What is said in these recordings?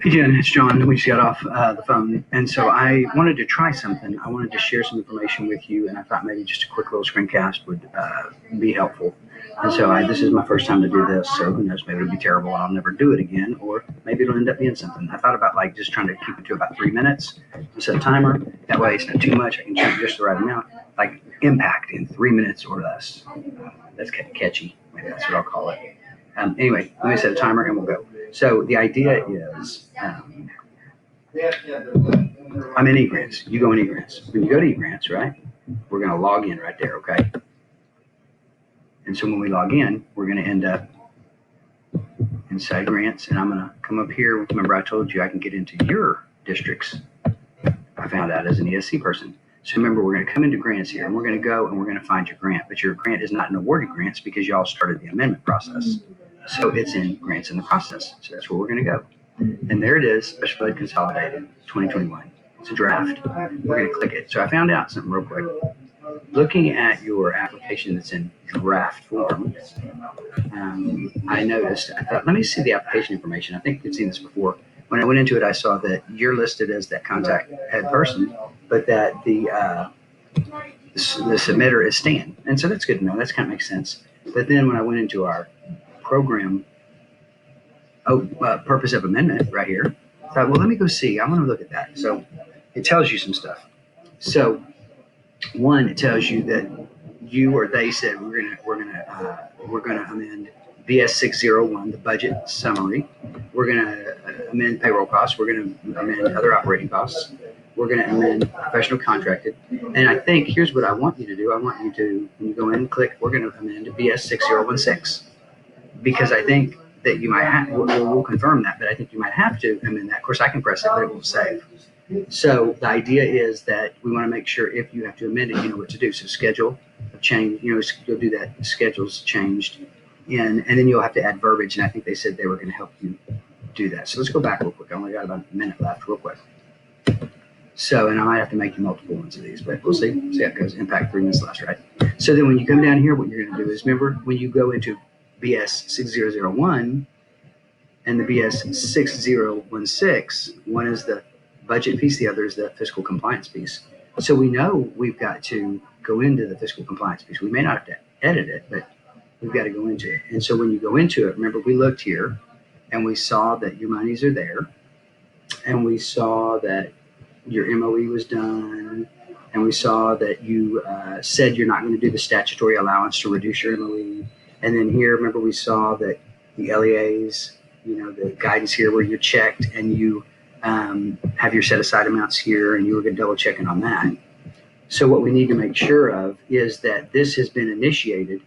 Hey Jen, it's John. We just got off the phone, and so I wanted to try something. I wanted to share some information with you, and I thought maybe just a quick little screencast would be helpful. And so this is my first time to do this, so who knows, maybe it'll be terrible and I'll never do it again, or maybe it'll end up being something. I thought about like just trying to keep it to about 3 minutes, set a timer. That way it's not too much. I can choose just the right amount, like impact in 3 minutes or less. That's catchy. Maybe that's what I'll call it. Anyway, let me set a timer and we'll go. So the idea is, I'm in eGrants. You go in eGrants. When you go to eGrants, right, we're going to log in right there, okay? And so when we log in, we're going to end up inside grants, and I'm going to come up here. Remember I told you I can get into your districts. I found out as an ESC person. So remember, we're going to come into grants here, and we're going to go and we're going to find your grant. But your grant is not in awarded grants because y'all started the amendment process. So it's in grants in the process. So that's where we're going to go. And there it is, Special Ed Consolidated 2021. It's a draft. We're going to click it. So I found out something real quick. Looking at your application that's in draft form, I noticed, I thought, let me see the application information. I think we've seen this before. When I went into it, I saw that you're listed as that contact head person, but that the submitter is Stan. And so that's good to know. That's kind of makes sense. But then when I went into our program, purpose of amendment right here, I thought, well, let me go see. I want to look at that. So it tells you some stuff. So one, it tells you that you or they said we're gonna amend BS 601, the budget summary. We're gonna amend payroll costs. We're gonna amend other operating costs. We're gonna amend professional contracted. And I think here's what I want you to do. I want you to, when you go in and click, we're gonna amend BS 6016, because I think that you might have. We'll confirm that, but I think you might have to amend that. Of course, I can press it, but it will save. So the idea is that we want to make sure if you have to amend it, you know what to do. So schedule of change, you'll do that. Schedules changed, and then you'll have to add verbiage. And I think they said they were going to help you do that. So let's go back real quick. I only got about a minute left, real quick. So, and I might have to make you multiple ones of these, but we'll see. See how it goes. Impact 3 minutes left, right? So then when you come down here, what you're going to do is, remember when you go into BS 6001 and the BS 6016, one is the budget piece, the other is the fiscal compliance piece. So we know we've got to go into the fiscal compliance piece. We may not have to edit it, but we've got to go into it. And so when you go into it, remember we looked here and we saw that your monies are there, and we saw that your MOE was done, and we saw that you said you're not going to do the statutory allowance to reduce your MOE. And then here, remember we saw that the LEAs, the guidance here where you're checked and you have your set aside amounts here, and you were going to double checking on that. So what we need to make sure of is that this has been initiated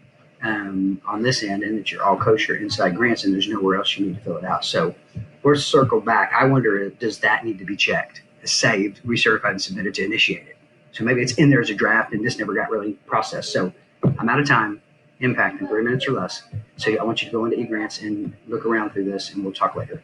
on this end, and that you're all kosher inside grants, and there's nowhere else you need to fill it out. So we're circled back. I wonder, does that need to be checked, saved, recertified, and submitted to initiate it? So maybe it's in there as a draft and this never got really processed. So I'm out of time. Impact in 3 minutes or less. So I want you to go into eGrants and look around through this, and we'll talk later.